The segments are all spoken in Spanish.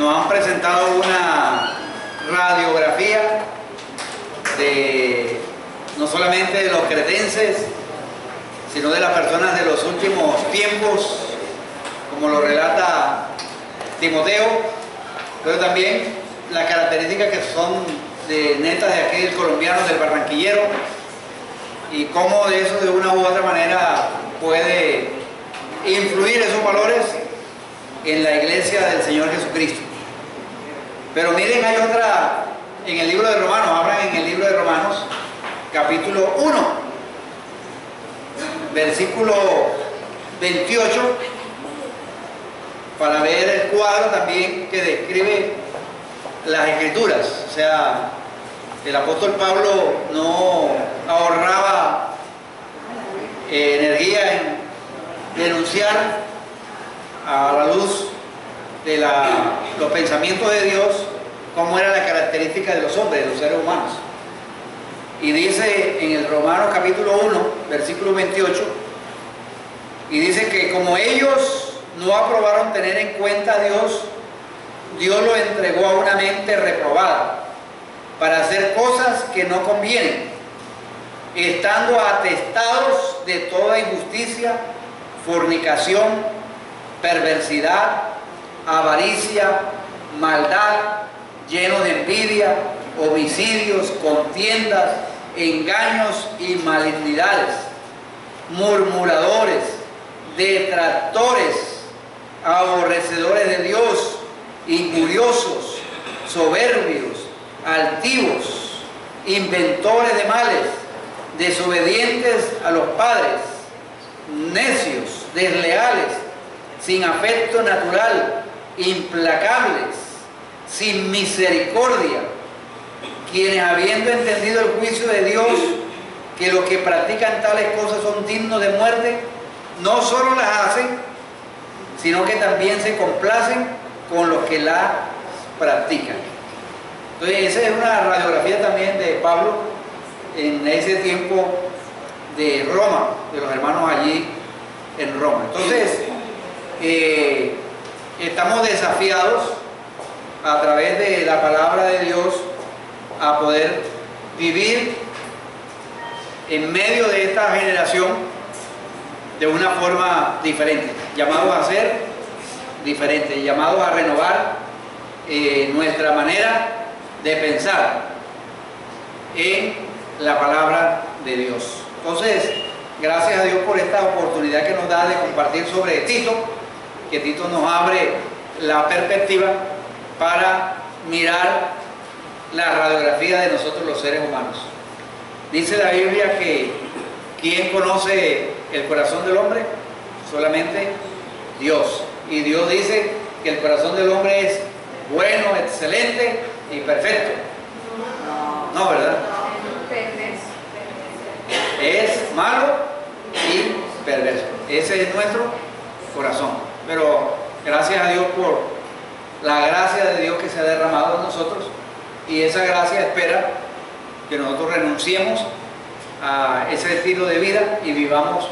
nos han presentado una radiografía de no solamente de los cretenses, sino de las personas de los últimos tiempos, como lo relata Timoteo, pero también las características que son de netas de aquí del colombiano, del barranquillero, y cómo de eso de una u otra manera puede influir esos valores en la iglesia del Señor Jesucristo. Pero miren, hay otra en el libro de Romanos, hablan en el libro de Romanos, capítulo 1, versículo 28, para ver el cuadro también que describe las Escrituras. O sea, el apóstol Pablo no ahorraba energía en denunciar a la luz de los pensamientos de Dios cómo era la característica de los hombres, de los seres humanos. Y dice en el Romanos capítulo 1, versículo 28, y dice que como ellos no aprobaron tener en cuenta a Dios, Dios lo entregó a una mente reprobada para hacer cosas que no convienen, estando atestados de toda injusticia, fornicación, perversidad, avaricia, maldad, llenos de envidia, homicidios, contiendas, engaños y malignidades, murmuradores, detractores, aborrecedores de Dios, injuriosos, soberbios, altivos, inventores de males, desobedientes a los padres, necios, desleales, sin afecto natural, implacables, sin misericordia, quienes habiendo entendido el juicio de Dios, que los que practican tales cosas son dignos de muerte, no solo las hacen, sino que también se complacen con los que las practican. Entonces esa es una radiografía también de Pablo en ese tiempo de Roma, de los hermanos allí en Roma. Entonces estamos desafiados a través de la palabra de Dios a poder vivir en medio de esta generación de una forma diferente, llamados a ser diferentes, llamados a renovar nuestra manera de pensar en la palabra de Dios. Entonces, gracias a Dios por esta oportunidad que nos da de compartir sobre Tito, que Tito nos abre la perspectiva para mirar la radiografía de nosotros los seres humanos. Dice la Biblia que ¿quién conoce el corazón del hombre? Solamente Dios. Y Dios dice que el corazón del hombre es bueno, excelente y perfecto. No, ¿verdad? Es malo y perverso. Ese es nuestro corazón. Pero gracias a Dios por la gracia de Dios que se ha derramado en nosotros, y esa gracia espera que nosotros renunciemos a ese estilo de vida y vivamos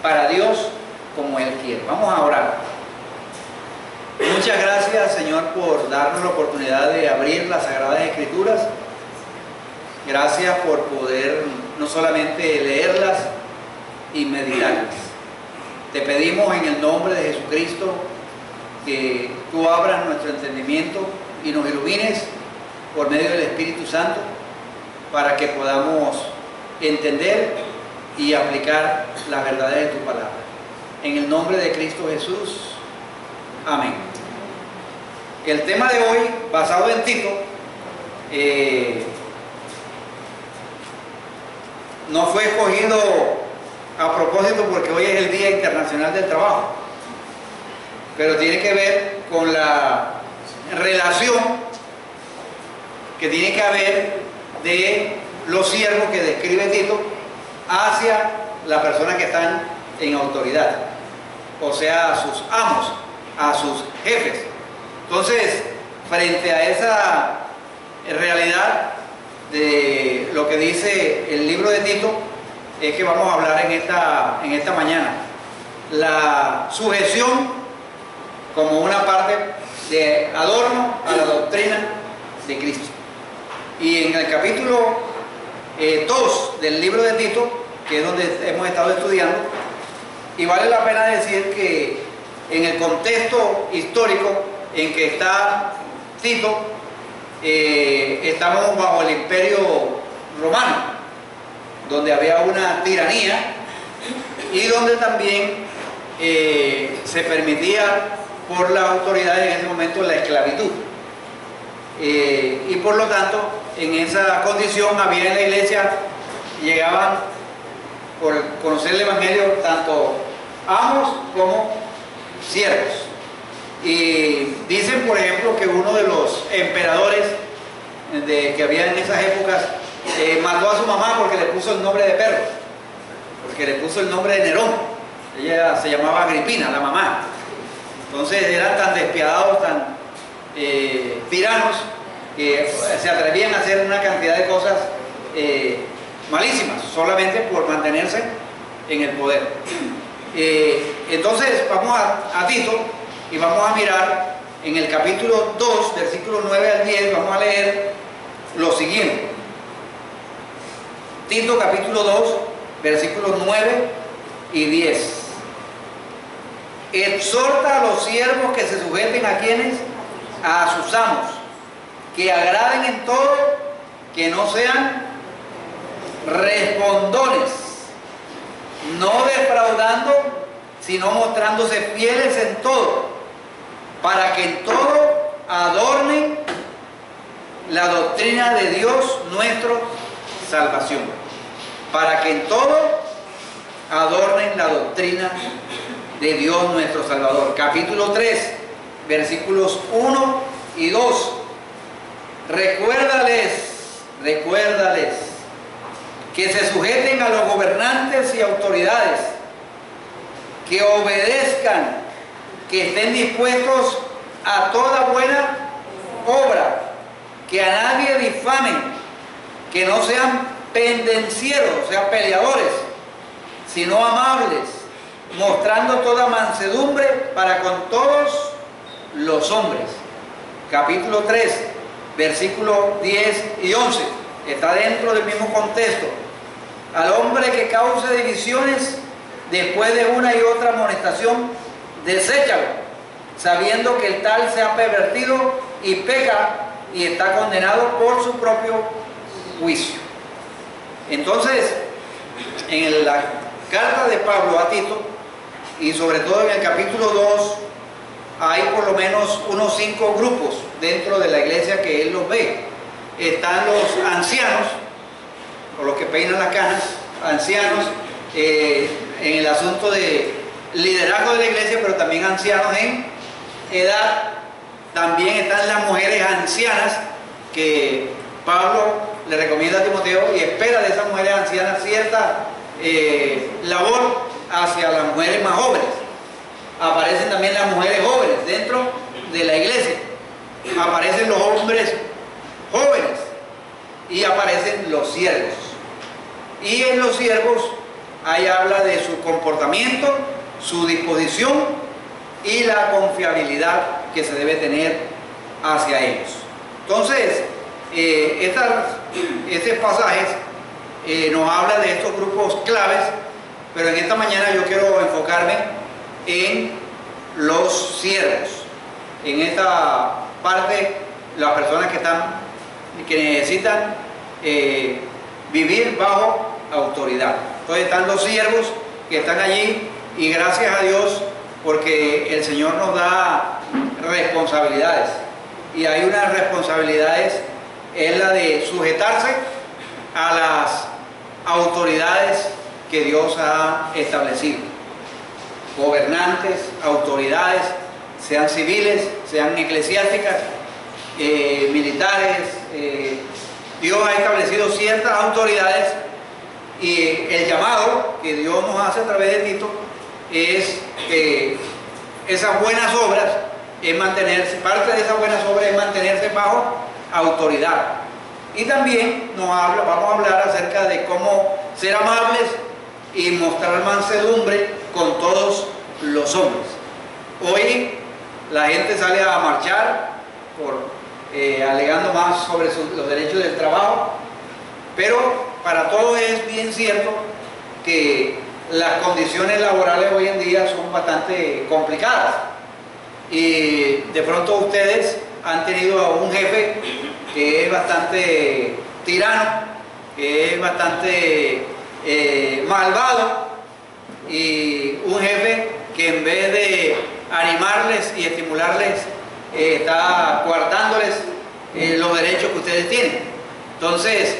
para Dios como Él quiere. Vamos a orar. Muchas gracias, Señor, por darnos la oportunidad de abrir las Sagradas Escrituras. Gracias por poder no solamente leerlas y meditarlas. Te pedimos en el nombre de Jesucristo que tú abras nuestro entendimiento y nos ilumines por medio del Espíritu Santo para que podamos entender y aplicar las verdades de tu palabra. En el nombre de Cristo Jesús. Amén. El tema de hoy, basado en Tito, no fue escogido a propósito porque hoy es el Día Internacional del Trabajo, pero tiene que ver con la relación que tiene que haber de los siervos que describe Tito hacia las personas que están en autoridad, o sea, a sus amos, a sus jefes. Entonces, frente a esa realidad de lo que dice el libro de Tito, es que vamos a hablar en esta mañana. La sujeción como una parte de adorno a la doctrina de Cristo. Y en el capítulo 2 del libro de Tito, que es donde hemos estado estudiando, y vale la pena decir que en el contexto histórico en que está Tito, estamos bajo el imperio romano, donde había una tiranía y donde también se permitía por las autoridades en ese momento la esclavitud. Y por lo tanto, en esa condición había en la iglesia, llegaban por conocer el evangelio tanto amos como siervos. Y dicen, por ejemplo, que uno de los emperadores que había en esas épocas mató a su mamá porque le puso el nombre de perro, porque le puso el nombre de Nerón. Ella se llamaba Agripina, la mamá. Entonces eran tan despiadados, tan tiranos, que se atrevían a hacer una cantidad de cosas malísimas, solamente por mantenerse en el poder. Entonces vamos a Tito y vamos a mirar en el capítulo 2, versículos 9 al 10, vamos a leer lo siguiente. Tito capítulo 2, versículos 9 y 10. Exhorta a los siervos que se sujeten a quienes, a sus amos, que agraden en todo, que no sean respondones, no defraudando, sino mostrándose fieles en todo, para que en todo adornen la doctrina de Dios nuestro salvación. Para que en todo adornen la doctrina de Dios nuestro Salvador. Capítulo 3, versículos 1 y 2. Recuérdales que se sujeten a los gobernantes y autoridades, que obedezcan, que estén dispuestos a toda buena obra, que a nadie difamen, que no sean pendencieros, o sea, peleadores, sino amables, mostrando toda mansedumbre para con todos los hombres. Capítulo 3, versículos 10 y 11, está dentro del mismo contexto. Al hombre que cause divisiones después de una y otra amonestación, deséchalo, sabiendo que el tal se ha pervertido y peca y está condenado por su propio juicio. Entonces, en la carta de Pablo a Tito, y sobre todo en el capítulo 2, hay por lo menos unos 5 grupos dentro de la iglesia que él los ve. Están los ancianos, o los que peinan las canas, ancianos en el asunto de liderazgo de la iglesia, pero también ancianos en edad. También están las mujeres ancianas, que Pablo le recomienda a Timoteo y espera de esas mujeres ancianas cierta labor hacia las mujeres más jóvenes. Aparecen también las mujeres jóvenes dentro de la iglesia, aparecen los hombres jóvenes y aparecen los siervos. Y en los siervos ahí habla de su comportamiento, su disposición y la confiabilidad que se debe tener hacia ellos. Entonces, este pasaje nos habla de estos grupos claves, pero en esta mañana yo quiero enfocarme en los siervos. En esta parte, las personas que necesitan vivir bajo autoridad. Entonces están los siervos que están allí, y gracias a Dios porque el Señor nos da responsabilidades, y hay unas responsabilidades, es la de sujetarse a las autoridades que Dios ha establecido. Gobernantes, autoridades, sean civiles, sean eclesiásticas, militares. Dios ha establecido ciertas autoridades, y el llamado que Dios nos hace a través de Tito es que esas buenas obras es mantenerse, parte de esas buenas obras es mantenerse bajo autoridad. Y también vamos a hablar acerca de cómo ser amables y mostrar mansedumbre con todos los hombres. Hoy la gente sale a marchar alegando más sobre los derechos del trabajo, pero para todos es bien cierto que las condiciones laborales hoy en día son bastante complicadas, y de pronto ustedes han tenido a un jefe que es bastante tirano, que es bastante malvado, y un jefe que en vez de animarles y estimularles está coartándoles los derechos que ustedes tienen. Entonces,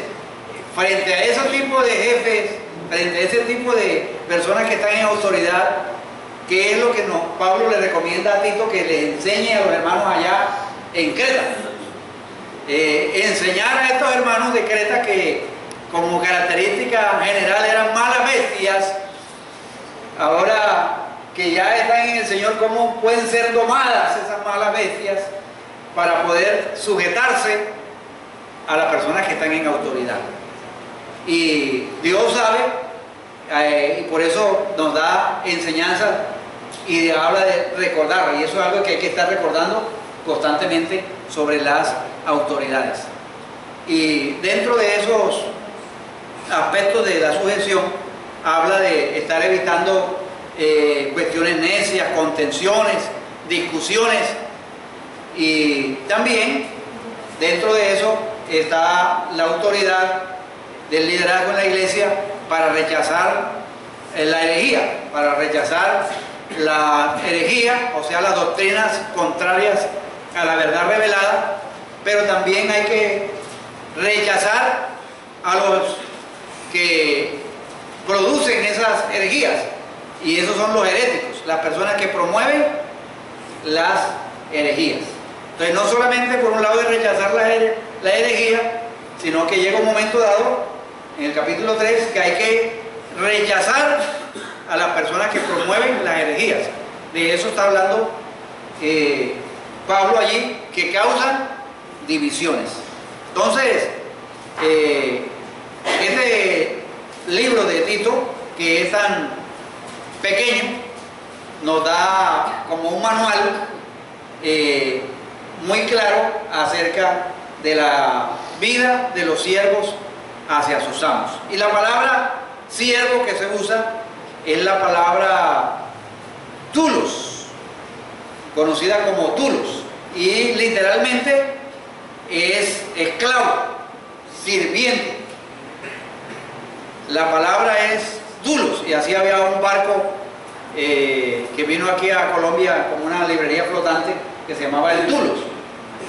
frente a ese tipo de jefes, frente a ese tipo de personas que están en autoridad, ¿qué es lo que Pablo le recomienda a Tito que le enseñe a los hermanos allá en Creta? Enseñar a estos hermanos de Creta que como característica general eran malas bestias, ahora que ya están en el Señor, cómo pueden ser domadas esas malas bestias para poder sujetarse a las personas que están en autoridad. Y Dios sabe, y por eso nos da enseñanza y habla de recordar, y eso es algo que hay que estar recordando constantemente sobre las autoridades. Y dentro de esos aspectos de la sujeción habla de estar evitando cuestiones necias, contenciones, discusiones, y también dentro de eso está la autoridad del liderazgo en la iglesia para rechazar la herejía, o sea, las doctrinas contrarias a la verdad revelada, pero también hay que rechazar a los que producen esas herejías, y esos son los heréticos, las personas que promueven las herejías. Entonces, no solamente por un lado de rechazar la herejía, sino que llega un momento dado, en el capítulo 3, que hay que rechazar a las personas que promueven las herejías. De eso está hablando Pablo allí, que causan divisiones. Entonces, este libro de Tito, que es tan pequeño, nos da como un manual muy claro acerca de la vida de los siervos hacia sus amos. Y la palabra siervo que se usa es la palabra tulos, conocida como tulos, y literalmente es esclavo, sirviente. La palabra es dulos, y así había un barco que vino aquí a Colombia como una librería flotante que se llamaba el Dulos,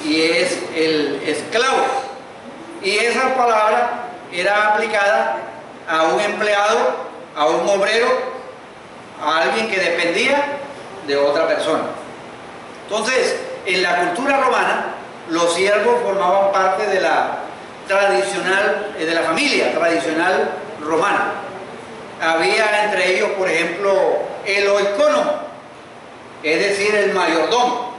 y es el esclavo, y esa palabra era aplicada a un empleado, a un obrero, a alguien que dependía de otra persona. Entonces, en la cultura romana, los siervos formaban parte de la tradicional, de la familia tradicional romana. Había entre ellos, por ejemplo, el oicónomo, es decir, el mayordomo.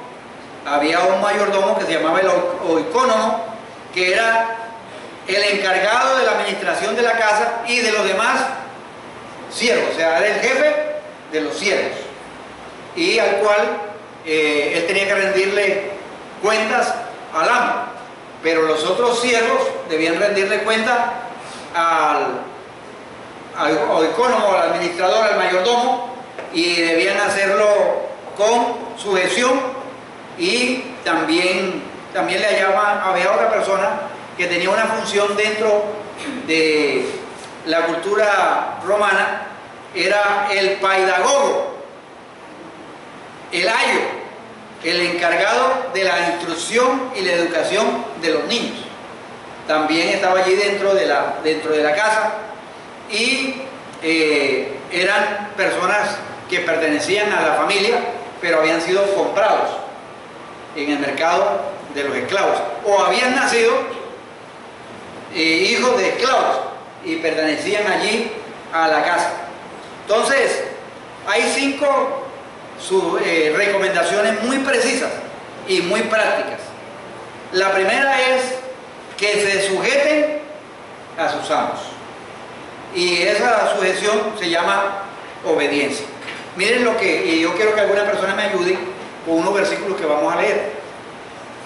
Había un mayordomo que se llamaba el oicónomo, que era el encargado de la administración de la casa y de los demás siervos, o sea, era el jefe de los siervos, y al cual él tenía que rendirle cuentas al amo, pero los otros siervos debían rendirle cuenta al oicónomo, al administrador, al mayordomo, y debían hacerlo con sujeción, y también le hallaban, había otra persona que tenía una función dentro de la cultura romana, era el paidagogo, el ayo, el encargado de la instrucción y la educación de los niños. También estaba allí dentro de la casa, y eran personas que pertenecían a la familia, pero habían sido comprados en el mercado de los esclavos, o habían nacido hijos de esclavos y pertenecían allí a la casa. Entonces, hay 5 recomendaciones muy precisas y muy prácticas. La primera es que se sujeten a sus amos, y esa sujeción se llama obediencia. Miren y yo quiero que alguna persona me ayude con unos versículos que vamos a leer.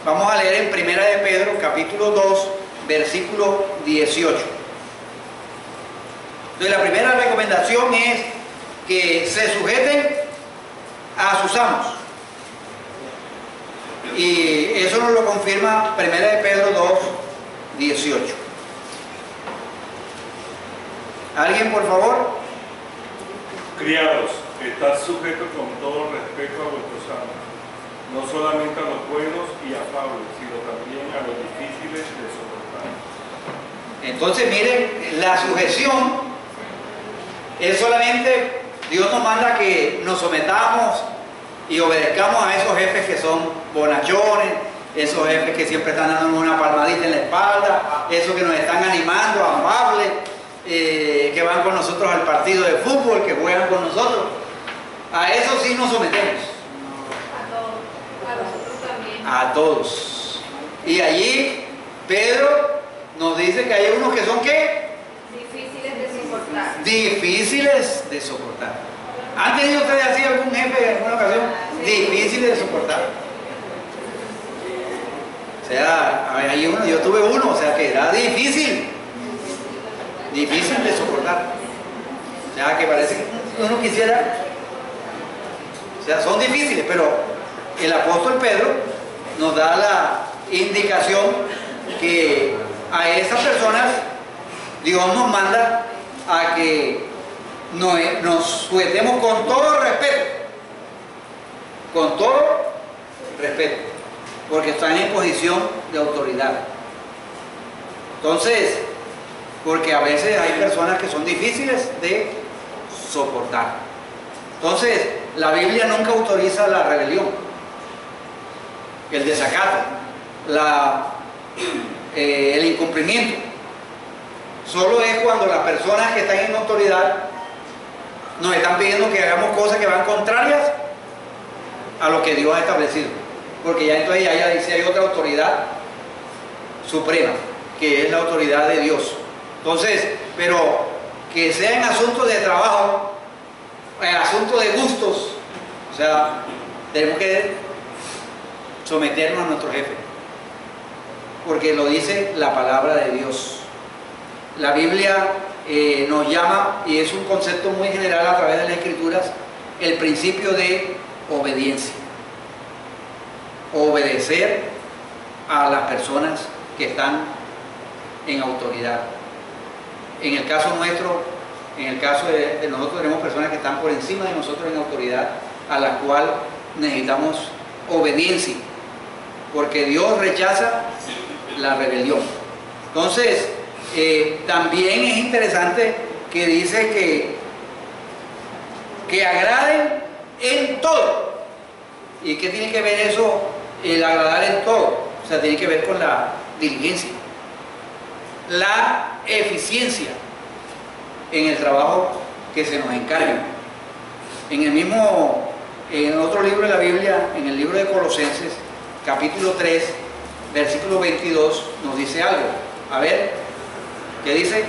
Vamos a leer en Primera de Pedro, capítulo 2, versículo 18. Entonces, la primera recomendación es que se sujeten a sus amos. Y eso nos lo confirma Primera de Pedro 2, 18. ¿Alguien, por favor? Criados, estad sujetos con todo respeto a vuestros amos, no solamente a los buenos y afables, sino también a los difíciles de soportar. Entonces, miren, la sujeción es solamente, Dios nos manda que nos sometamos y obedezcamos a esos jefes que son bonachones, esos jefes que siempre están dándonos una palmadita en la espalda, esos que nos están animando, amables, que van con nosotros al partido de fútbol, que juegan con nosotros. A eso sí nos sometemos. A nosotros también. A todos. Y allí Pedro nos dice que hay unos que son ¿qué? Difíciles de soportar. Difíciles de soportar. ¿Han tenido ustedes así algún jefe en alguna ocasión? Difíciles de soportar. O sea, hay uno, yo tuve uno, o sea que era difícil de soportar. O sea que parece que uno quisiera, o sea, son difíciles, pero el apóstol Pedro nos da la indicación que a esas personas Dios nos manda a que nos sujetemos con todo respeto, porque están en posición de autoridad. Entonces, porque a veces hay personas que son difíciles de soportar. Entonces, la Biblia nunca autoriza la rebelión, el desacato, el incumplimiento. Solo es cuando las personas que están en autoridad nos están pidiendo que hagamos cosas que van contrarias a lo que Dios ha establecido. Porque ya entonces ya dice hay otra autoridad suprema, que es la autoridad de Dios. Entonces, pero que sea en asuntos de trabajo, en asuntos de gustos, o sea, tenemos que someternos a nuestro jefe, porque lo dice la palabra de Dios. La Biblia nos llama, y es un concepto muy general a través de las Escrituras, el principio de obediencia. Obedecer a las personas que están en autoridad. En el caso nuestro, en el caso de nosotros, tenemos personas que están por encima de nosotros en autoridad, a la cual necesitamos obediencia, porque Dios rechaza la rebelión. Entonces, también es interesante que dice que agraden en todo. ¿Y qué tiene que ver eso, el agradar en todo? O sea, tiene que ver con la diligencia, la eficiencia en el trabajo que se nos encarga. En otro libro de la Biblia, en el libro de Colosenses, capítulo 3, versículo 22, nos dice algo. A ver, ¿qué dice?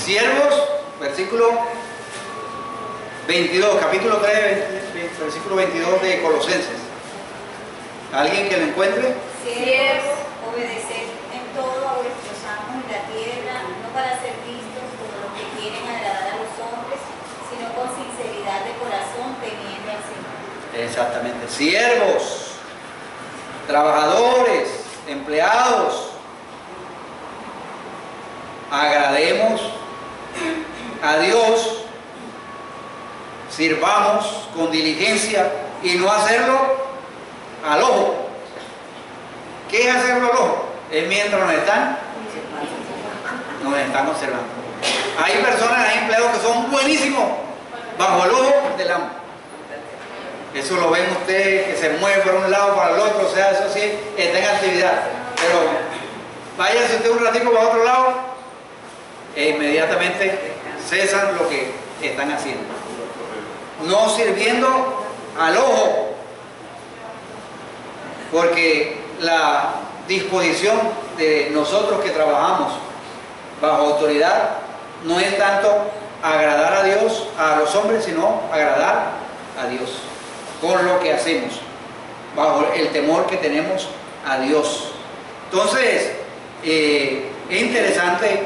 Siervos, versículo 22, capítulo 3, versículo 22 de Colosenses. ¿Alguien que lo encuentre? Siervos, obedeced en todo a vuestros amos en la tierra, no para ser vistos como los que quieren agradar a los hombres, sino con sinceridad de corazón, temiendo al Señor. Exactamente. Siervos, trabajadores, empleados, agrademos a Dios, sirvamos con diligencia y no hacerlo al ojo. ¿Qué es hacerlo al ojo? Es mientras nos están observando. Hay personas, hay empleados que son buenísimos bajo el ojo del amo. Eso lo ven ustedes, que se mueve por un lado para el otro, o sea, eso sí está en actividad. Pero váyase usted un ratico para otro lado e inmediatamente cesan lo que están haciendo. No sirviendo al ojo, porque la disposición de nosotros que trabajamos bajo autoridad no es tanto agradar a Dios, a los hombres, sino agradar a Dios con lo que hacemos, bajo el temor que tenemos a Dios. Entonces, es interesante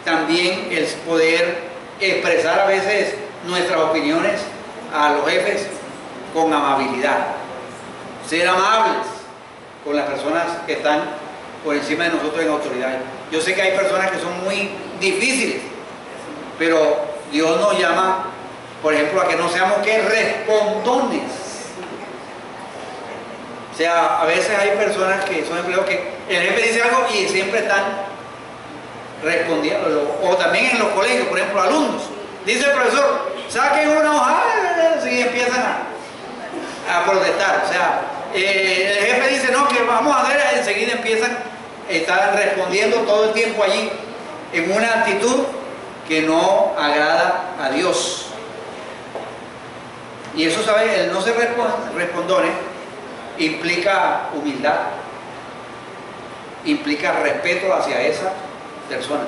también el poder expresar a veces nuestras opiniones a los jefes con amabilidad, ser amables con las personas que están por encima de nosotros en autoridad. Yo sé que hay personas que son muy difíciles, pero Dios nos llama, por ejemplo, a que no seamos respondones. O sea, a veces hay personas que son empleados que el jefe dice algo y siempre están respondiendo. O también en los colegios, por ejemplo, alumnos. Dice el profesor, saquen una hoja y empiezan a protestar. O sea, el jefe dice, no, que vamos a hacer, enseguida están respondiendo todo el tiempo allí en una actitud que no agrada a Dios. Y eso, ¿sabes? El no ser respondones implica humildad, implica respeto hacia esa persona.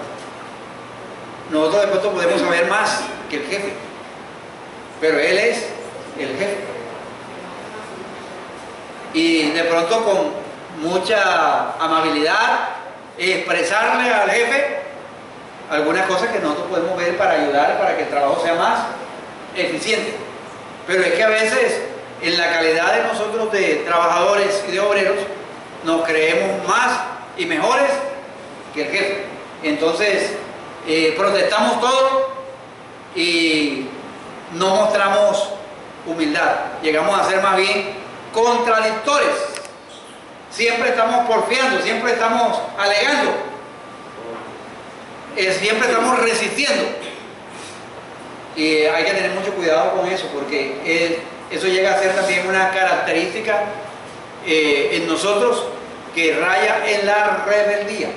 Nosotros de pronto podemos saber más que el jefe, pero él es el jefe. Y de pronto con mucha amabilidad expresarle al jefe algunas cosas que nosotros podemos ver para ayudar, para que el trabajo sea más eficiente. Pero es que a veces en la calidad de nosotros de trabajadores y de obreros nos creemos más y mejores que el jefe. Entonces protestamos todo y no mostramos humildad. Llegamos a ser más bien contradictores. Siempre estamos porfiando, siempre estamos alegando, siempre estamos resistiendo. Y hay que tener mucho cuidado con eso, porque eso llega a ser también una característica en nosotros que raya en la rebeldía,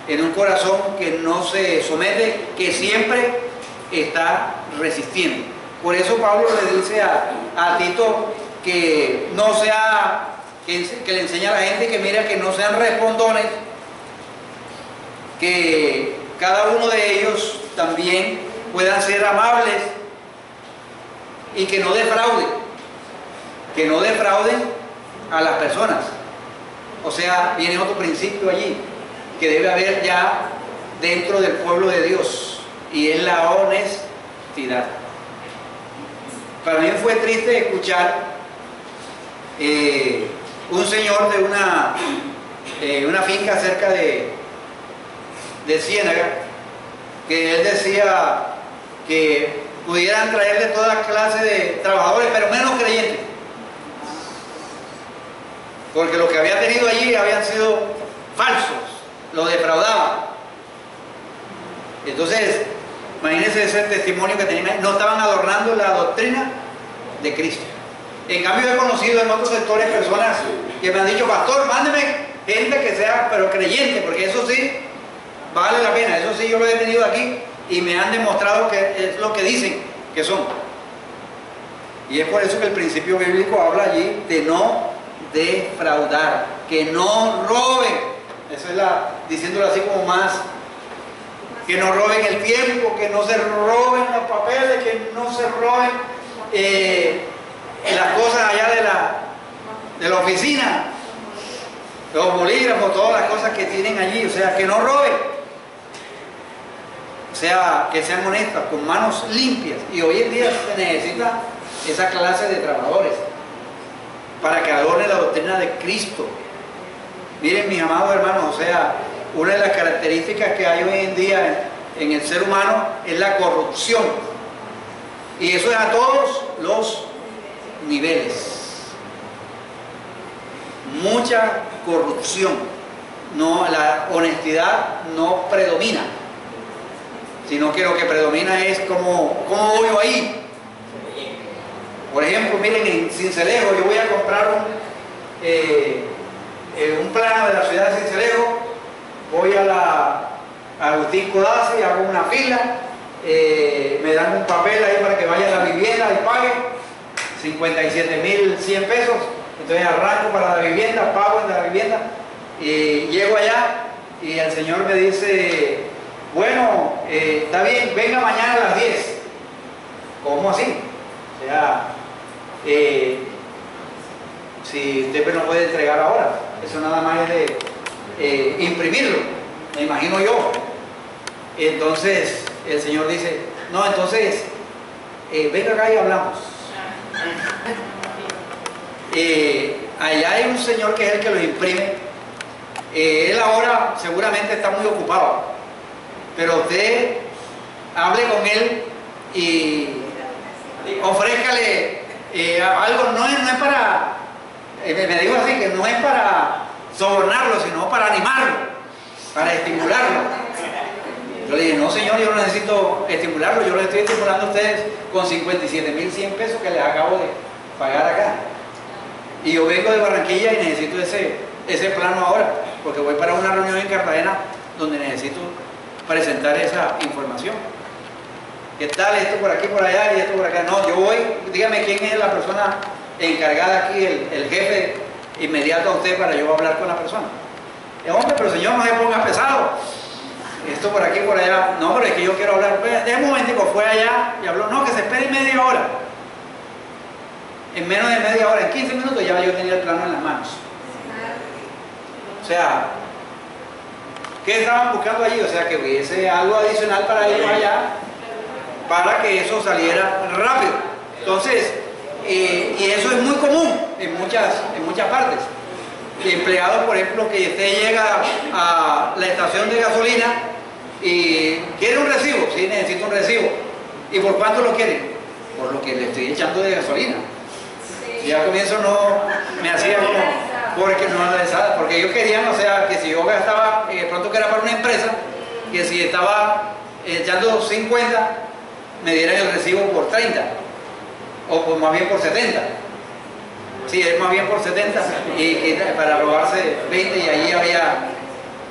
en un corazón que no se somete, que siempre está resistiendo. Por eso Pablo le dice a Tito que no sea, que le enseña a la gente que mira que no sean respondones, que cada uno de ellos también puedan ser amables y que no defrauden a las personas. O sea, viene otro principio allí que debe haber ya dentro del pueblo de Dios, y es la honestidad. Para mí fue triste escuchar un señor de una finca cerca de Ciénaga, que él decía que pudieran traerle toda clase de trabajadores, pero menos creyentes, porque los que había tenido allí habían sido falsos, lo defraudaban. Entonces, imagínense ese testimonio que tenían ahí. No estaban adornando la doctrina de Cristo. En cambio, he conocido en otros sectores personas que me han dicho, pastor, mándeme gente que sea, pero creyente, porque eso sí vale la pena. Eso sí yo lo he tenido aquí y me han demostrado que es lo que dicen que son. Y es por eso que el principio bíblico habla allí de no defraudar, que no roben. Eso es diciéndolo así como más, que no roben el tiempo, que no se roben los papeles, que no se roben las cosas allá de la oficina, los bolígrafos, todas las cosas que tienen allí. O sea, que no roben, o sea, que sean honestas, con manos limpias. Y hoy en día se necesita esa clase de trabajadores para que adorne la doctrina de Cristo. Miren, mis amados hermanos, o sea, una de las características que hay hoy en día en el ser humano es la corrupción, y eso es a todos los niveles. Mucha corrupción. No, la honestidad no predomina, sino que lo que predomina es cómo voy yo ahí. Por ejemplo, miren, en Sincelejo yo voy a comprar un plano de la ciudad de Sincelejo, voy a Agustín Codazzi, hago una fila, me dan un papel ahí para que vaya a la vivienda y pague 57.100 pesos. Entonces arranco para la vivienda, pago en la vivienda, y llego allá y el señor me dice, bueno, está bien, venga mañana a las 10. ¿Cómo así? O sea, si usted no puede entregar ahora, eso nada más es de imprimirlo, me imagino yo. Entonces el Señor dice, no, entonces venga acá y hablamos. Allá hay un señor que es el que los imprime. Él ahora seguramente está muy ocupado, pero usted hable con él y ofrézcale algo. No es para, me digo así, que no es para sobornarlo, sino para animarlo, para estimularlo. Yo le dije, no señor, yo no necesito estimularlo, yo lo estoy estimulando a ustedes con 57.100 pesos que les acabo de pagar acá. Y yo vengo de Barranquilla y necesito ese plano ahora, porque voy para una reunión en Cartagena donde necesito presentar esa información. ¿Qué tal? Esto por aquí, por allá y esto por acá. No, yo voy, dígame quién es la persona encargada aquí, el jefe inmediato a usted para yo hablar con la persona. Hombre, pero señor, no se ponga pesado. Esto por aquí, por allá. No, pero es que yo quiero hablar. Déjame un momentico, fue allá y habló. No, que se espere media hora. En menos de media hora, en 15 minutos ya yo tenía el plano en las manos. O sea, ¿qué estaban buscando allí? O sea, que hubiese algo adicional para ellos allá, para que eso saliera rápido. Entonces, y eso es muy común en muchas partes. Empleados, por ejemplo, que usted llega a la estación de gasolina y quiere un recibo. Sí, necesito un recibo. ¿Y por cuánto lo quiere? Por lo que le estoy echando de gasolina. Y al comienzo no me hacía como, porque ellos querían, o sea, que si yo gastaba, pronto que era para una empresa, que si estaba echando 50, me dieran el recibo por 30, o por, más bien por 70. Sí, es más bien por 70, y para robarse 20, y allí había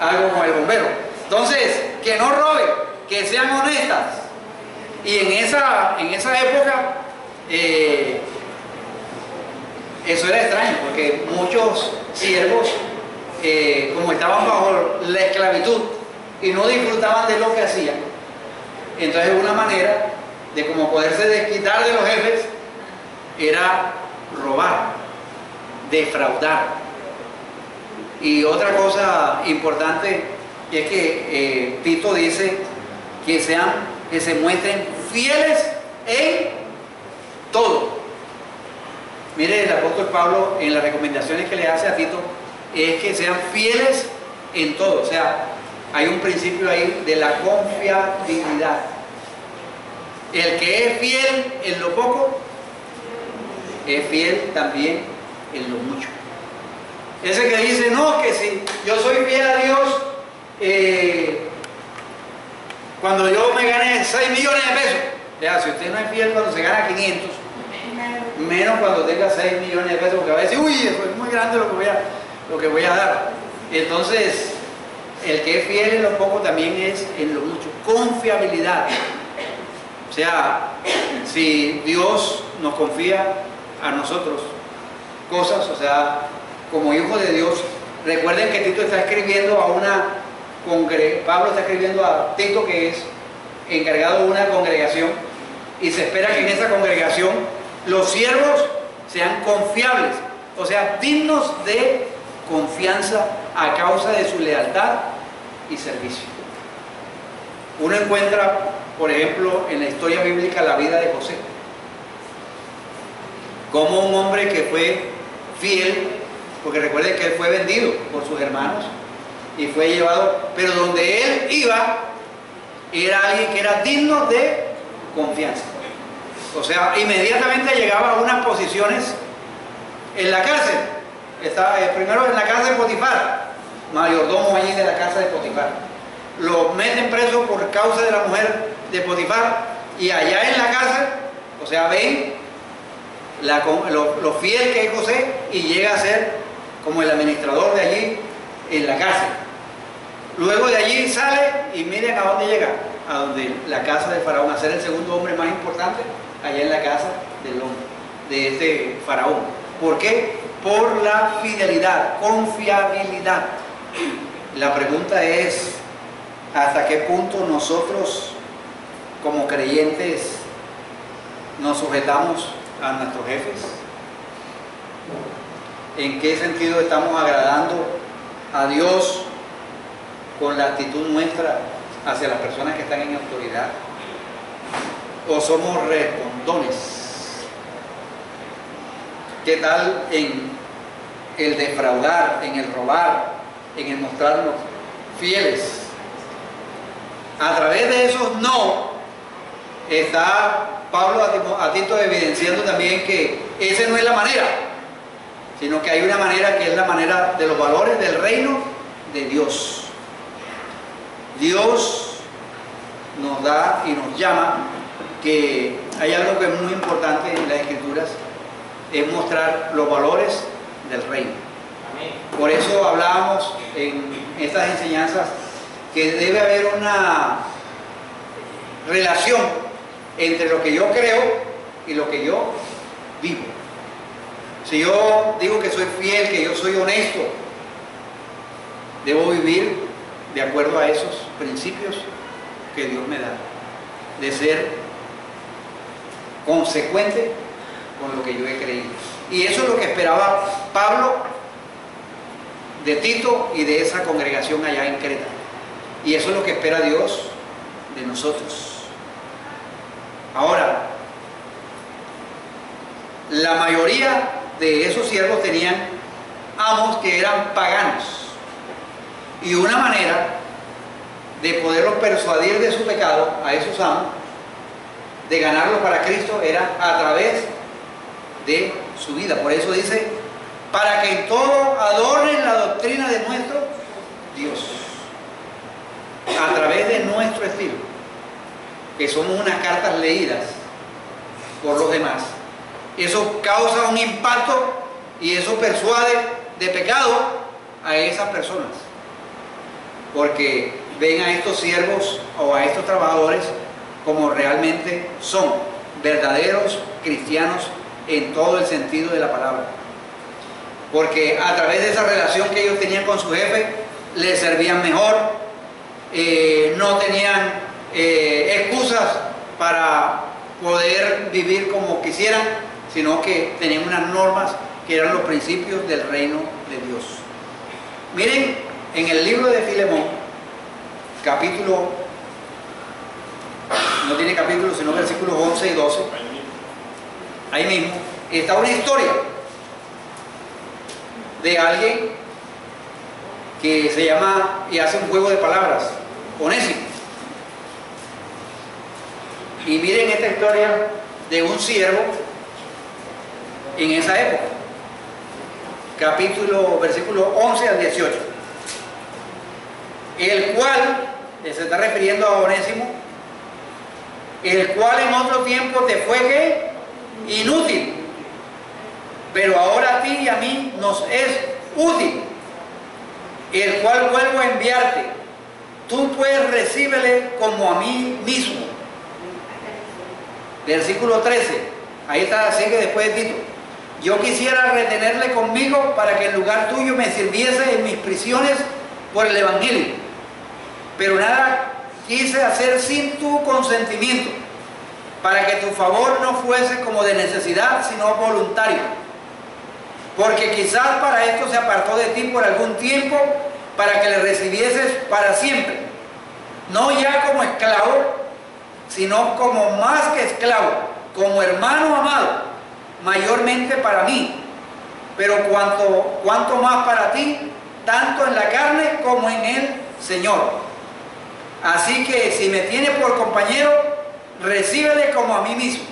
algo con el bombero. Entonces, que no roben, que sean honestas. Y en esa época, eso era extraño, porque muchos siervos, como estaban bajo la esclavitud y no disfrutaban de lo que hacían, entonces una manera de como poderse desquitar de los jefes era robar, defraudar. Y otra cosa importante es que Tito dice que se muestren fieles en todo. Mire, el apóstol Pablo en las recomendaciones que le hace a Tito es que sean fieles en todo. O sea, hay un principio ahí de la confiabilidad. El que es fiel en lo poco, es fiel también en lo mucho. Ese que dice, no, que si yo soy fiel a Dios, cuando yo me gane 6 millones de pesos, ya, si usted no es fiel cuando se gana 500, menos cuando tenga 6 millones de pesos, porque va a decir, uy, es muy grande lo que voy a dar. Entonces, el que es fiel en lo poco también es en lo mucho. Confiabilidad. O sea, si Dios nos confía a nosotros cosas, o sea, como hijos de Dios, recuerden que Tito está escribiendo Pablo está escribiendo a Tito, que es encargado de una congregación, y se espera que en esa congregación los siervos sean confiables, o sea, dignos de confianza a causa de su lealtad y servicio. Uno encuentra, por ejemplo, en la historia bíblica la vida de José, como un hombre que fue fiel, porque recuerden que él fue vendido por sus hermanos y fue llevado, pero donde él iba era alguien que era digno de confianza. O sea, inmediatamente llegaba a unas posiciones en la cárcel. Estaba primero en la casa de Potifar, mayordomo allí de la casa de Potifar. Lo meten preso por causa de la mujer de Potifar, y allá en la cárcel, o sea, ven lo fiel que es José, y llega a ser como el administrador de allí en la cárcel. Luego de allí sale y miren a dónde llega, a donde la casa de Faraón, a ser el segundo hombre más importante allá en la casa del hombre, de este Faraón. ¿Por qué? Por la fidelidad, confiabilidad. La pregunta es, hasta qué punto nosotros como creyentes nos sujetamos a nuestros jefes. ¿En qué sentido estamos agradando a Dios con la actitud nuestra hacia las personas que están en autoridad? ¿O somos respondones? ¿Qué tal en el defraudar, en el robar, en el mostrarnos fieles? A través de esos no, está Pablo a Tito evidenciando también que esa no es la manera, sino que hay una manera que es la manera de los valores del reino de Dios. Dios nos da y nos llama, que hay algo que es muy importante en las Escrituras, es mostrar los valores del reino. Por eso hablábamos en estas enseñanzas que debe haber una relación entre lo que yo creo y lo que yo vivo. Si yo digo que soy fiel, que yo soy honesto, debo vivir de acuerdo a esos principios que Dios me da, de ser consecuente con lo que yo he creído. Y eso es lo que esperaba Pablo de Tito y de esa congregación allá en Creta. Y eso es lo que espera Dios de nosotros. Ahora, la mayoría de esos siervos tenían amos que eran paganos. Y una manera de poderlos persuadir de su pecado a esos amos, de ganarlos para Cristo, era a través de su vida. Por eso dice, para que en todo adornen la doctrina de nuestro Dios, a través de nuestro estilo, que somos unas cartas leídas por los demás. Eso causa un impacto y eso persuade de pecado a esas personas, porque ven a estos siervos o a estos trabajadores como realmente son, verdaderos cristianos en todo el sentido de la palabra, porque a través de esa relación que ellos tenían con su jefe, les servían mejor, no tenían excusas para poder vivir como quisieran, sino que tenían unas normas que eran los principios del reino de Dios. Miren, en el libro de Filemón, capítulo, no tiene capítulo, sino versículos 11 y 12, ahí mismo está una historia de alguien que se llama y hace un juego de palabras, Onésimo. Y miren esta historia de un siervo en esa época, versículo 11 al 18, el cual, se está refiriendo a Onésimo, el cual en otro tiempo te fue ¿qué? Inútil, pero ahora a ti y a mí nos es útil, el cual vuelvo a enviarte. Tú pues recíbele como a mí mismo. Versículo 13, ahí está, sigue después de Tito. Yo quisiera retenerle conmigo para que en lugar tuyo me sirviese en mis prisiones por el Evangelio, pero nada quise hacer sin tu consentimiento, para que tu favor no fuese como de necesidad, sino voluntario, porque quizás para esto se apartó de ti por algún tiempo, para que le recibieses para siempre, no ya como esclavo, sino como más que esclavo, como hermano amado, mayormente para mí, pero cuanto más para ti, tanto en la carne como en el Señor. Así que si me tienes por compañero, recíbele como a mí mismo,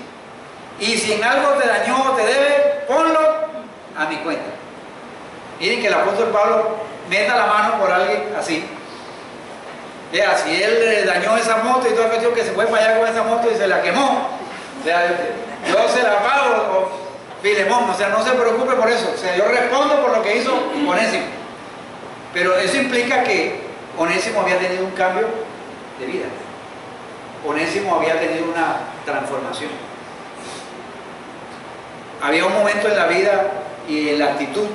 y si en algo te dañó o te debe, ponlo a mi cuenta. Miren que el apóstol Pablo meta la mano por alguien así. Vea, si él le dañó esa moto y todo el cuestión, que se fue para allá con esa moto y se la quemó, o sea, yo se la pago, o Filemón, o sea, no se preocupe por eso, o sea, yo respondo por lo que hizo Onésimo. Pero eso implica que Onésimo había tenido un cambio de vida, Onésimo había tenido una transformación. Había un momento en la vida y en la actitud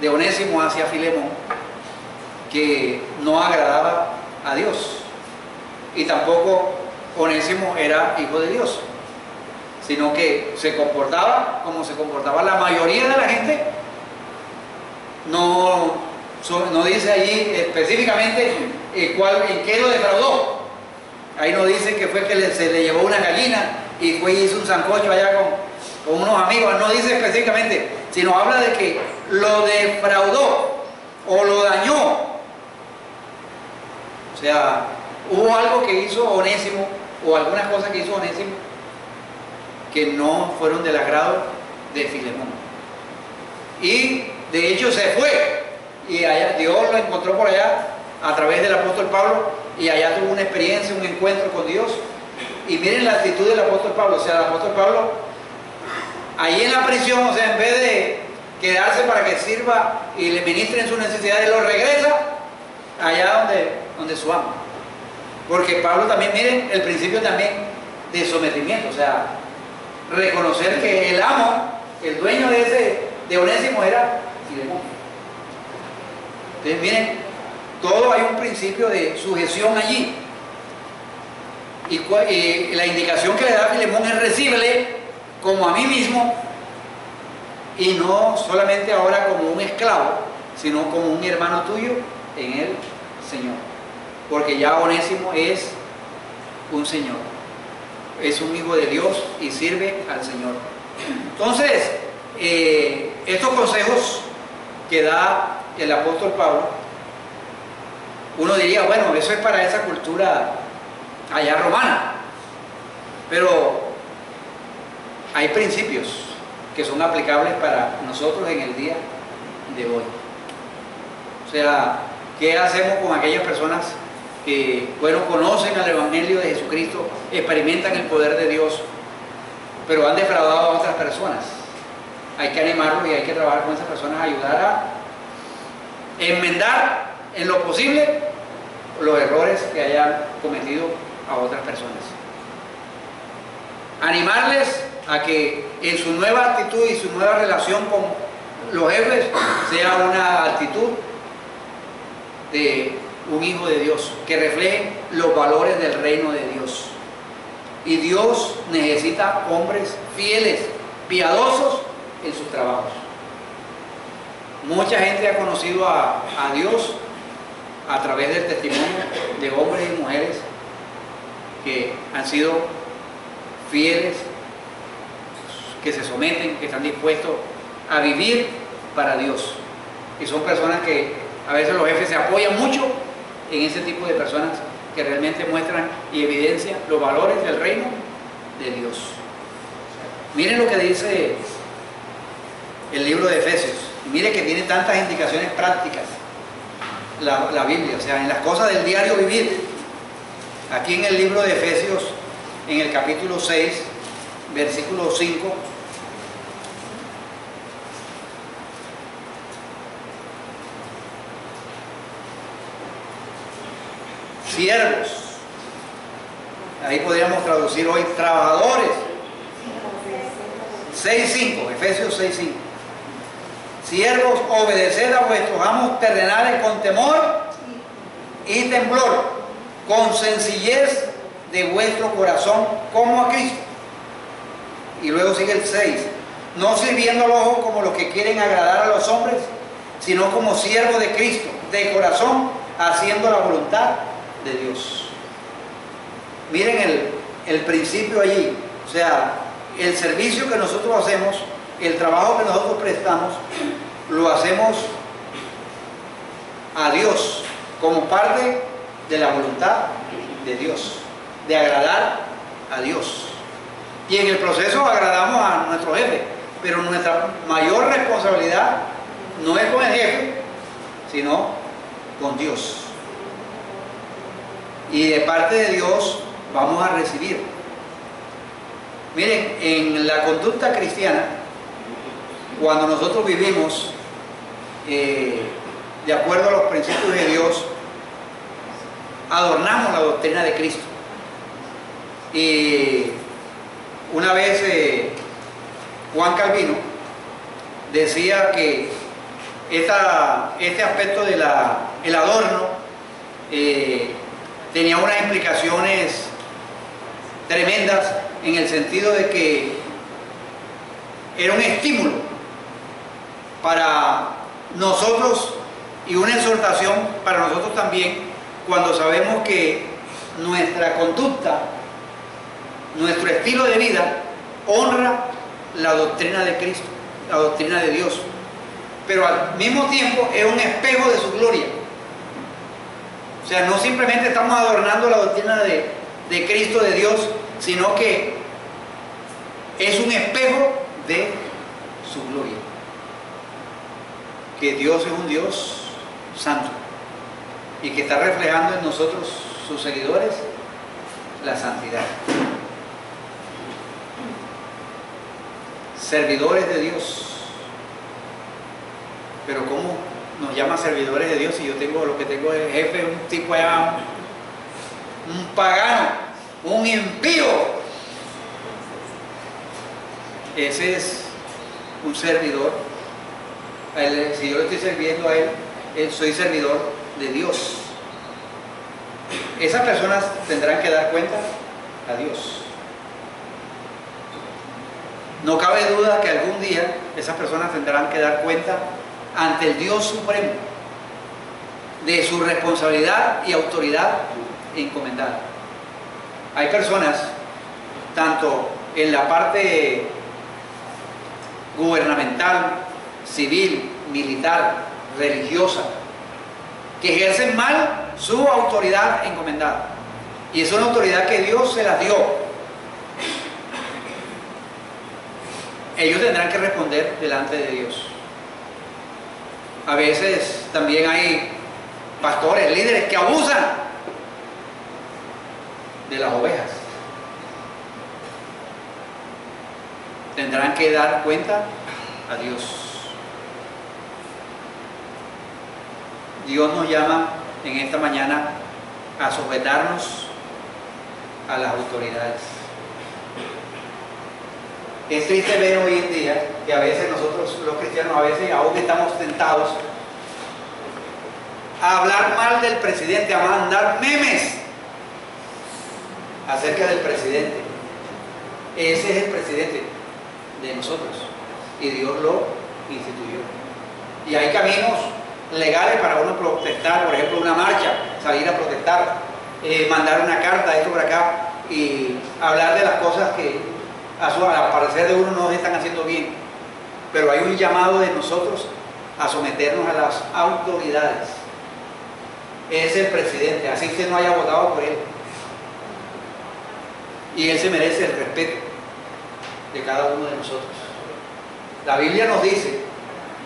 de Onésimo hacia Filemón que no agradaba a Dios. Y tampoco Onésimo era hijo de Dios, sino que se comportaba como se comportaba la mayoría de la gente. No dice allí específicamente en qué lo defraudó. Ahí no dice que fue que se le llevó una gallina y fue y hizo un sancocho allá con unos amigos. No dice específicamente, sino habla de que lo defraudó o lo dañó. O sea, hubo algo que hizo Onésimo o algunas cosas que hizo Onésimo que no fueron del agrado de Filemón. Y de hecho se fue y allá, Dios lo encontró por allá a través del apóstol Pablo, y allá tuvo una experiencia, un encuentro con Dios. Y miren la actitud del apóstol Pablo. O sea, el apóstol Pablo ahí en la prisión, o sea, en vez de quedarse para que sirva y le ministren sus necesidades, lo regresa allá donde su amo. Porque Pablo también, miren el principio también de sometimiento, o sea, reconocer que el amo, el dueño de Onésimo era Filemón. Entonces miren, todo hay un principio de sujeción allí. Y la indicación que le da Filemón es recíbele como a mí mismo, y no solamente ahora como un esclavo, sino como un hermano tuyo en el Señor. Porque ya Onésimo es un Señor, es un hijo de Dios y sirve al Señor. Entonces, estos consejos que da el apóstol Pablo, uno diría, bueno, eso es para esa cultura allá romana, pero hay principios que son aplicables para nosotros en el día de hoy. O sea, ¿qué hacemos con aquellas personas que, bueno, conocen al Evangelio de Jesucristo, experimentan el poder de Dios, pero han defraudado a otras personas? Hay que animarlos y hay que trabajar con esas personas, ayudar a enmendar en lo posible los errores que hayan cometido a otras personas. Animarles a que en su nueva actitud y su nueva relación con los jefes sea una actitud de un hijo de Dios, que refleje los valores del reino de Dios. Y Dios necesita hombres fieles, piadosos en sus trabajos. Mucha gente ha conocido a Dios a través del testimonio de hombres y mujeres que han sido fieles, que se someten, que están dispuestos a vivir para Dios. Y son personas que a veces los jefes se apoyan mucho en ese tipo de personas que realmente muestran y evidencian los valores del reino de Dios. Miren lo que dice el libro de Efesios. Y miren que tiene tantas indicaciones prácticas la Biblia, o sea, en las cosas del diario vivir. Aquí en el libro de Efesios, en el capítulo 6, versículo 5, siervos, ahí podríamos traducir hoy trabajadores. 6.5, Efesios 6.5. Siervos, obedeced a vuestros amos terrenales con temor y temblor, con sencillez de vuestro corazón, como a Cristo. Y luego sigue el 6. No sirviendo al ojo como los que quieren agradar a los hombres, sino como siervos de Cristo, de corazón, haciendo la voluntad de Dios. Miren el principio allí. O sea, el servicio que nosotros hacemos, el trabajo que nosotros prestamos, lo hacemos a Dios como parte de la voluntad de Dios, de agradar a Dios. Y en el proceso agradamos a nuestro jefe, pero nuestra mayor responsabilidad no es con el jefe, sino con Dios. Y de parte de Dios vamos a recibir. Miren, en la conducta cristiana, cuando nosotros vivimos de acuerdo a los principios de Dios, adornamos la doctrina de Cristo. Y una vez Juan Calvino decía que este aspecto del adorno tenía unas implicaciones tremendas en el sentido de que era un estímulo para nosotros y una exhortación para nosotros también, cuando sabemos que nuestra conducta, nuestro estilo de vida honra la doctrina de Cristo, la doctrina de Dios, pero al mismo tiempo es un espejo de su gloria. O sea, no simplemente estamos adornando la doctrina de Cristo, de Dios, sino que es un espejo de su gloria. Que Dios es un Dios santo y que está reflejando en nosotros, sus seguidores, la santidad. Servidores de Dios. Pero ¿cómo nos llama servidores de Dios si yo tengo lo que tengo de jefe, un tipo allá, un pagano, un impío? Ese es un servidor. Si yo le estoy sirviendo a él, soy servidor de Dios. Esas personas tendrán que dar cuenta a Dios. No cabe duda que algún día esas personas tendrán que dar cuenta ante el Dios Supremo de su responsabilidad y autoridad encomendada. Hay personas, tanto en la parte gubernamental, civil, militar, religiosa, que ejercen mal su autoridad encomendada. Y es una autoridad que Dios se las dio. Ellos tendrán que responder delante de Dios. A veces también hay pastores, líderes que abusan de las ovejas. Tendrán que dar cuenta a Dios. Dios nos llama en esta mañana a sujetarnos a las autoridades. Es triste ver hoy en día que a veces nosotros los cristianos a veces aún estamos tentados a hablar mal del presidente, a mandar memes acerca del presidente. Ese es el presidente de nosotros y Dios lo instituyó. Y hay caminos legales para uno protestar, por ejemplo una marcha, salir a protestar, mandar una carta, esto por acá, y hablar de las cosas que al parecer de uno no están haciendo bien. Pero hay un llamado de nosotros a someternos a las autoridades. Es el presidente, así que no haya votado por él. Y él se merece el respeto de cada uno de nosotros. La Biblia nos dice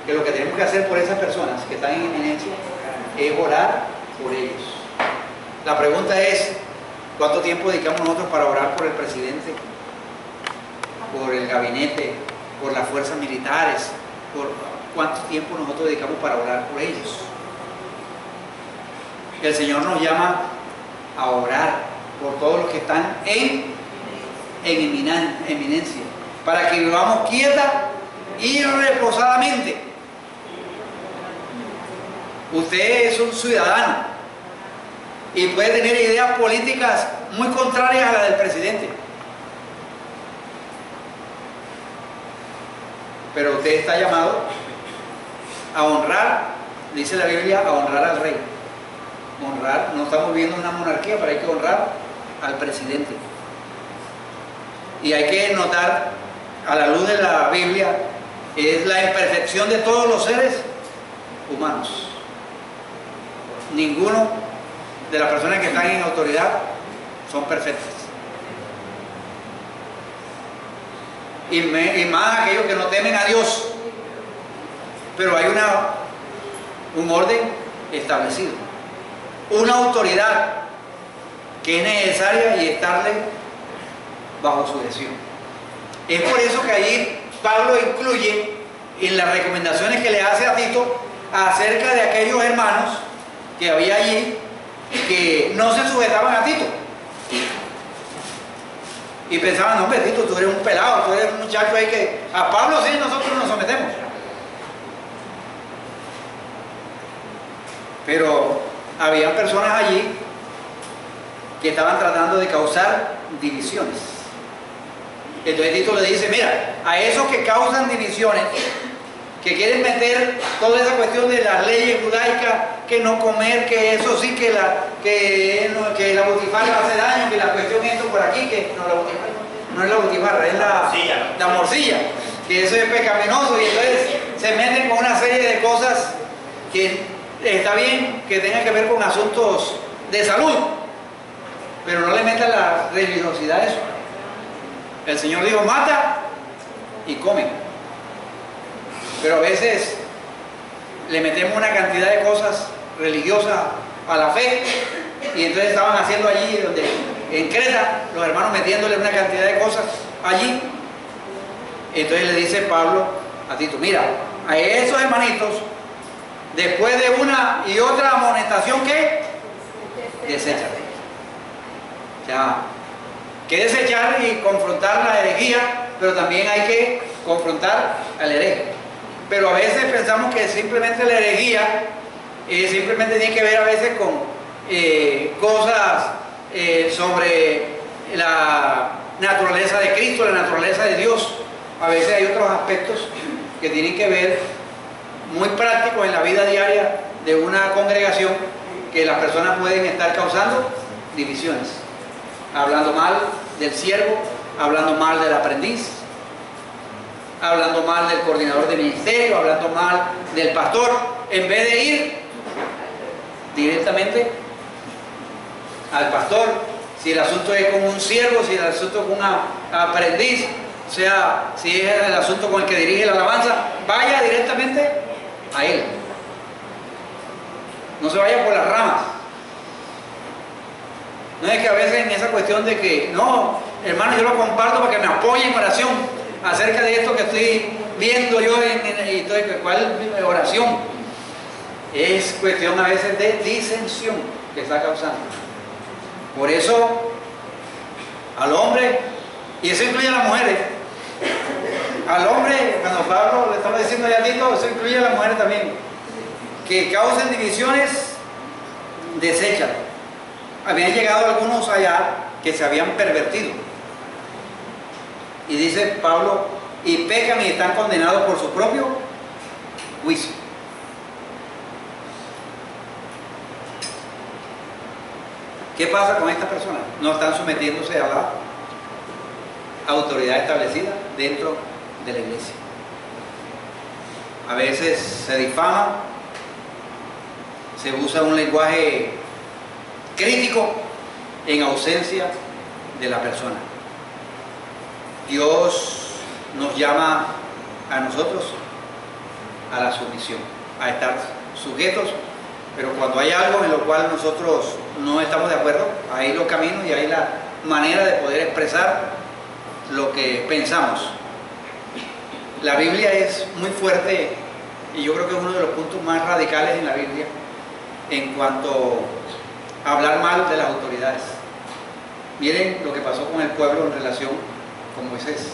que lo que tenemos que hacer por esas personas que están en eminencia es orar por ellos. La pregunta es, ¿cuánto tiempo dedicamos nosotros para orar por el presidente, por el gabinete, por las fuerzas militares? ¿Por cuánto tiempo nosotros dedicamos para orar por ellos? El Señor nos llama a orar por todos los que están en eminencia, para que vivamos quieta y reposadamente. Usted es un ciudadano y puede tener ideas políticas muy contrarias a las del presidente, pero usted está llamado a honrar, dice la Biblia, a honrar al rey. Honrar, no estamos viviendo una monarquía, pero hay que honrar al presidente. Y hay que notar, a la luz de la Biblia, es la imperfección de todos los seres humanos. Ninguno de las personas que están en autoridad son perfectas. Y más aquellos que no temen a Dios. Pero hay un orden establecido, una autoridad que es necesaria y estarle bajo sujeción. Es por eso que allí Pablo incluye en las recomendaciones que le hace a Tito acerca de aquellos hermanos que había allí que no se sujetaban a Tito y pensaban, no, Tito, tú eres un pelado, tú eres un muchacho ahí que a Pablo sí nosotros nos sometemos. Pero había personas allí que estaban tratando de causar divisiones. Entonces Tito le dice, mira, a esos que causan divisiones, que quieren meter toda esa cuestión de las leyes judaicas, que no comer, que eso sí, que la butifarra hace daño, que la cuestión esto por aquí, que no, no es la butifarra, es la morcilla, que eso es pecaminoso, y entonces se meten con una serie de cosas que está bien que tengan que ver con asuntos de salud, pero no le metan la religiosidad a eso. El Señor dijo, mata y come. Pero a veces le metemos una cantidad de cosas religiosas a la fe, y entonces estaban haciendo allí, donde en Creta, los hermanos metiéndole una cantidad de cosas allí. Entonces le dice Pablo a Tito, mira, a esos hermanitos, después de una y otra amonestación, ¿qué? Deséchate. O sea, que desechar y confrontar la herejía, pero también hay que confrontar al hereje. Pero a veces pensamos que simplemente la herejía simplemente tiene que ver a veces con cosas sobre la naturaleza de Cristo, la naturaleza de Dios. A veces hay otros aspectos que tienen que ver muy prácticos en la vida diaria de una congregación, que las personas pueden estar causando divisiones, hablando mal del siervo, hablando mal del aprendiz, hablando mal del coordinador de ministerio, hablando mal del pastor, en vez de ir directamente al pastor. Si el asunto es con un siervo, si el asunto es con un aprendiz, o sea, si es el asunto con el que dirige la alabanza, vaya directamente a él. No se vaya por las ramas. No es que a veces en esa cuestión de que, no, hermano, yo lo comparto para que me apoye en oración acerca de esto que estoy viendo yo ¿cuál oración? Es cuestión a veces de disensión que está causando. Por eso, al hombre, y eso incluye a las mujeres, al hombre, cuando Pablo le estaba diciendo ya a Tito, eso incluye a las mujeres también, que causen divisiones, deséchalo. Habían llegado algunos allá que se habían pervertido. Y dice Pablo, y pecan y están condenados por su propio juicio. ¿Qué pasa con estas personas? No están sometiéndose a la autoridad establecida dentro de la iglesia. A veces se difama, se usa un lenguaje crítico en ausencia de la persona. Dios nos llama a nosotros a la sumisión, a estar sujetos, pero cuando hay algo en lo cual nosotros no estamos de acuerdo, hay los caminos y hay la manera de poder expresar lo que pensamos. La Biblia es muy fuerte y yo creo que es uno de los puntos más radicales en la Biblia en cuanto a hablar mal de las autoridades. Miren lo que pasó con el pueblo en relación con Moisés.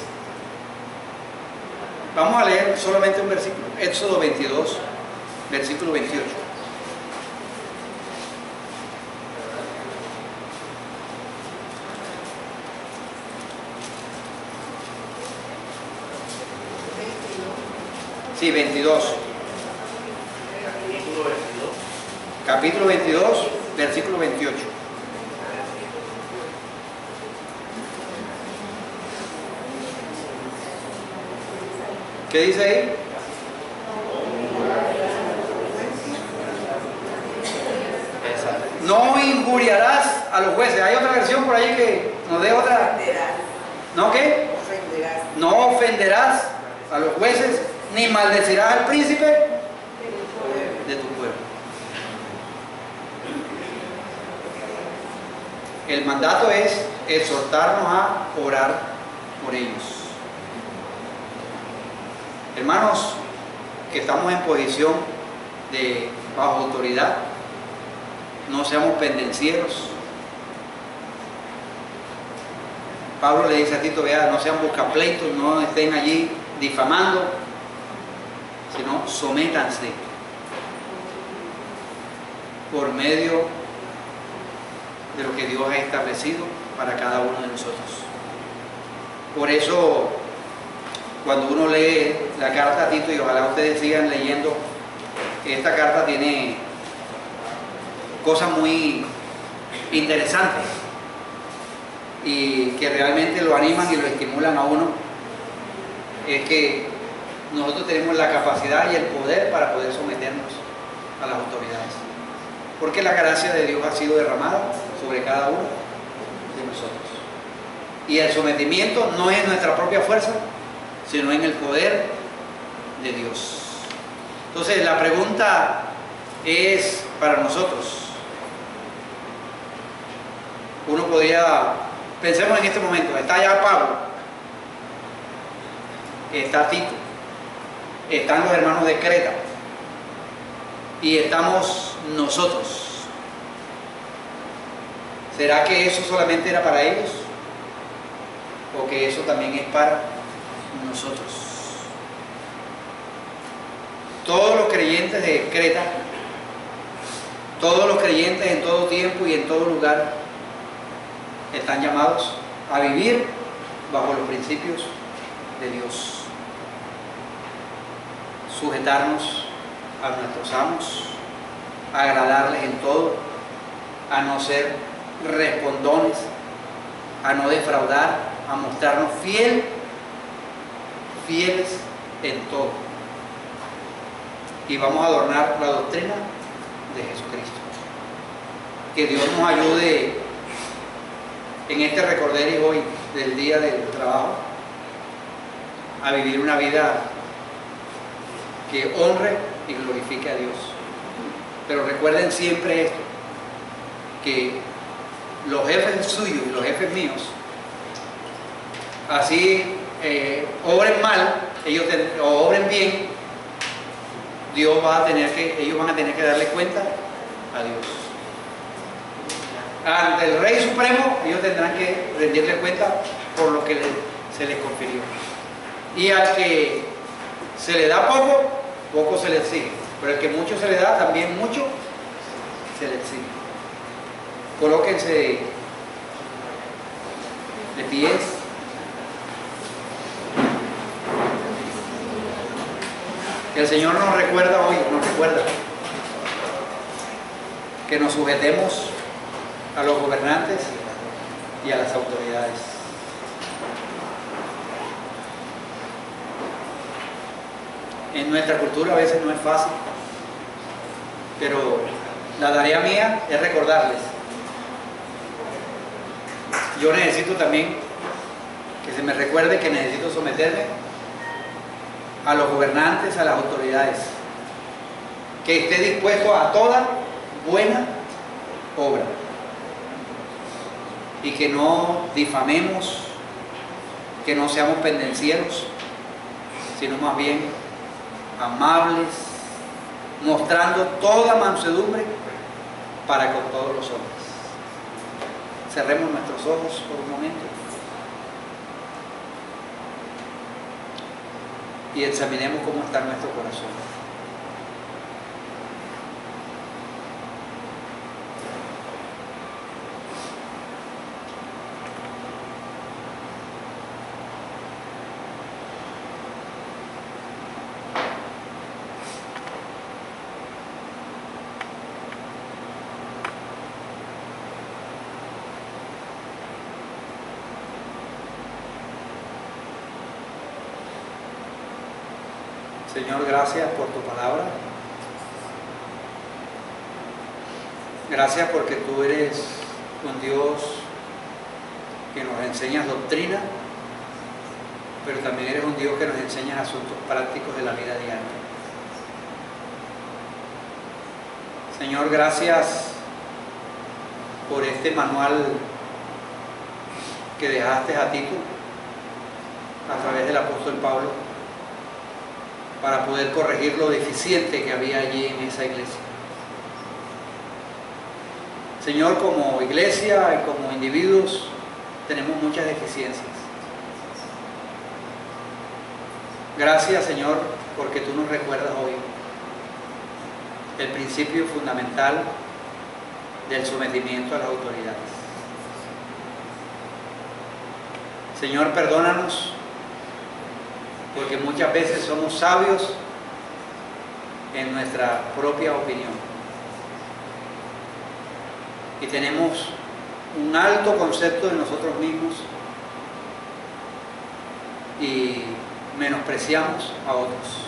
Vamos a leer solamente un versículo, Éxodo 22, versículo 28. Sí, 22. Capítulo 22, versículo 28. ¿Qué dice ahí? No injuriarás a los jueces. Hay otra versión por ahí que nos dé otra. ¿No qué? No ofenderás a los jueces, ni maldecirás al príncipe de tu pueblo. El mandato es exhortarnos a orar por ellos. Hermanos, que estamos en posición de bajo autoridad, no seamos pendencieros. Pablo le dice a Tito, vea, no sean buscapleitos, no estén allí difamando, sino sométanse por medio de lo que Dios ha establecido para cada uno de nosotros. Por eso, cuando uno lee la carta a Tito, y ojalá ustedes sigan leyendo, esta carta tiene cosas muy interesantes y que realmente lo animan y lo estimulan a uno, es que nosotros tenemos la capacidad y el poder para poder someternos a las autoridades, porque la gracia de Dios ha sido derramada sobre cada uno de nosotros, y el sometimiento no es nuestra propia fuerza, sino en el poder de Dios. Entonces la pregunta es para nosotros. Uno podría, pensemos en este momento, está allá Pablo, está Tito, están los hermanos de Creta y estamos nosotros. ¿Será que eso solamente era para ellos? ¿O que eso también es para nosotros? Todos los creyentes de Creta, todos los creyentes en todo tiempo y en todo lugar, están llamados a vivir bajo los principios de Dios. Sujetarnos a nuestros amos, agradarles en todo, a no ser respondones, a no defraudar, a mostrarnos fieles en todo. Y vamos a adornar la doctrina de Jesucristo. Que Dios nos ayude en este recorderis hoy del día del trabajo a vivir una vida que honre y glorifique a Dios. Pero recuerden siempre esto, que los jefes suyos y los jefes míos, así obren mal, o obren bien, ellos van a tener que darle cuenta a Dios. Ante el Rey Supremo, ellos tendrán que rendirle cuenta por lo que se les confirió. Y al que se le da poco, poco se le exige. Pero al que mucho se le da, también mucho se le exige. Colóquense de pies. Que el Señor nos recuerda hoy, que nos sujetemos a los gobernantes y a las autoridades. En nuestra cultura a veces no es fácil, pero la tarea mía es recordarles. Yo necesito también que se me recuerde que necesito someterme a los gobernantes, a las autoridades, que esté dispuesto a toda buena obra y que no difamemos, que no seamos pendencieros, sino más bien amables, mostrando toda mansedumbre para con todos los hombres. Cerremos nuestros ojos por un momento y examinemos cómo está nuestro corazón. Señor, gracias por tu palabra. Gracias porque tú eres un Dios que nos enseñas doctrina, pero también eres un Dios que nos enseña asuntos prácticos de la vida diaria. Señor, gracias por este manual que dejaste a Tito a través del apóstol Pablo, para poder corregir lo deficiente que había allí en esa iglesia. Señor, como iglesia y como individuos tenemos muchas deficiencias. Gracias, Señor, porque tú nos recuerdas hoy el principio fundamental del sometimiento a las autoridades. Señor, perdónanos, porque muchas veces somos sabios en nuestra propia opinión y tenemos un alto concepto de nosotros mismos y menospreciamos a otros.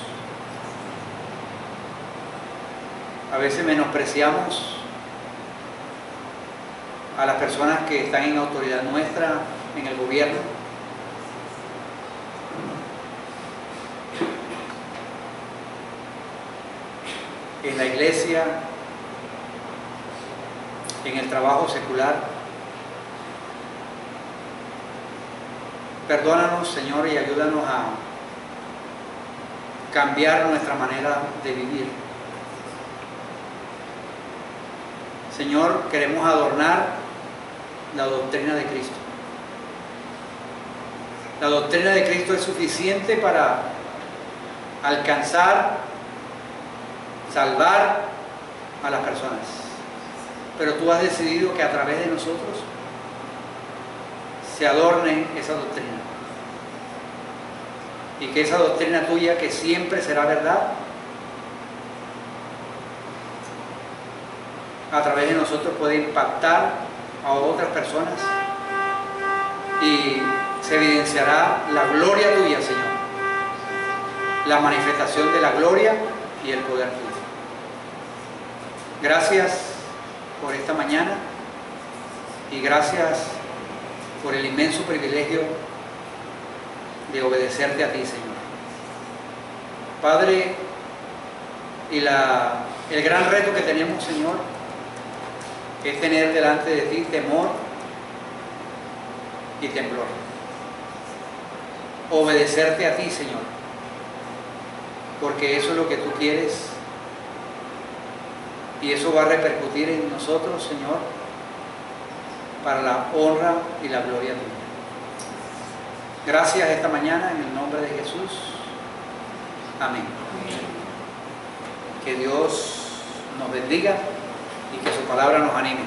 A veces menospreciamos a las personas que están en autoridad nuestra, en el gobierno. En la iglesia, en el trabajo secular. Perdónanos, Señor, y ayúdanos a cambiar nuestra manera de vivir. Señor, queremos adornar la doctrina de Cristo. La doctrina de Cristo es suficiente para alcanzar, salvar a las personas. Pero tú has decidido que a través de nosotros se adorne esa doctrina. Y que esa doctrina tuya, que siempre será verdad, a través de nosotros puede impactar a otras personas y se evidenciará la gloria tuya, Señor. La manifestación de la gloria y el poder tuyo. Gracias por esta mañana y gracias por el inmenso privilegio de obedecerte a ti, Señor. Padre, y el gran reto que tenemos, Señor, es tener delante de ti temor y temblor. Obedecerte a ti, Señor, porque eso es lo que tú quieres y eso va a repercutir en nosotros, Señor, para la honra y la gloria tuya. Gracias esta mañana en el nombre de Jesús. Amén. Que Dios nos bendiga y que su palabra nos anime.